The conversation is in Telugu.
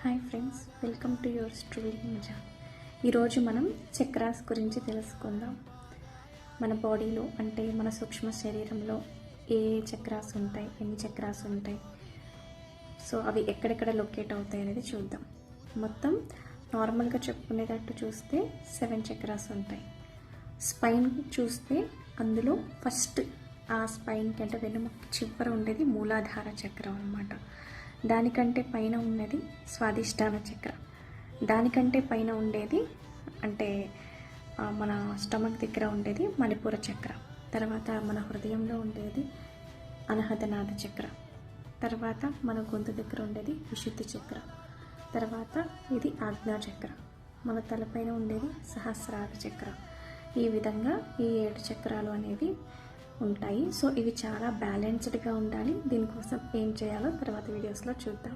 Hi friends, welcome to your story మజా. ఈరోజు మనం చక్రాస్ గురించి తెలుసుకుందాం. మన బాడీలో అంటే మన సూక్ష్మ శరీరంలో ఏ చక్రాస్ ఉంటాయి, ఎన్ని చక్రాస్ ఉంటాయి, సో అవి ఎక్కడెక్కడ లొకేట్ అవుతాయి అనేది చూద్దాం. మొత్తం నార్మల్గా చెప్పుకునేటట్టు చూస్తే 7 చక్రాస్ ఉంటాయి. స్పైన్ చూస్తే అందులో ఫస్ట్ ఆ స్పైన్కి అంటే వెన్నుముక్క చివర ఉండేది మూలాధార చక్రం అన్నమాట. దానికంటే పైన ఉన్నది స్వాదిష్టాన చక్ర, దానికంటే పైన ఉండేది అంటే మన స్టమక్ దగ్గర ఉండేది మణిపూర చక్ర, తర్వాత మన హృదయంలో ఉండేది అనహతనాద చక్ర, తర్వాత మన గొంతు దగ్గర ఉండేది విశుద్ధి చక్ర, తర్వాత ఇది ఆజ్ఞా చక్ర, మన తలపైన ఉండేది సహస్రార చక్ర. ఈ విధంగా ఈ 7 చక్రాలు అనేవి ఉంటాయి. సో ఇవి చాలా బ్యాలెన్స్డ్గా ఉండాలి. దీనికోసం ఏం చేయాలో తర్వాత వీడియోస్లో చూద్దాం.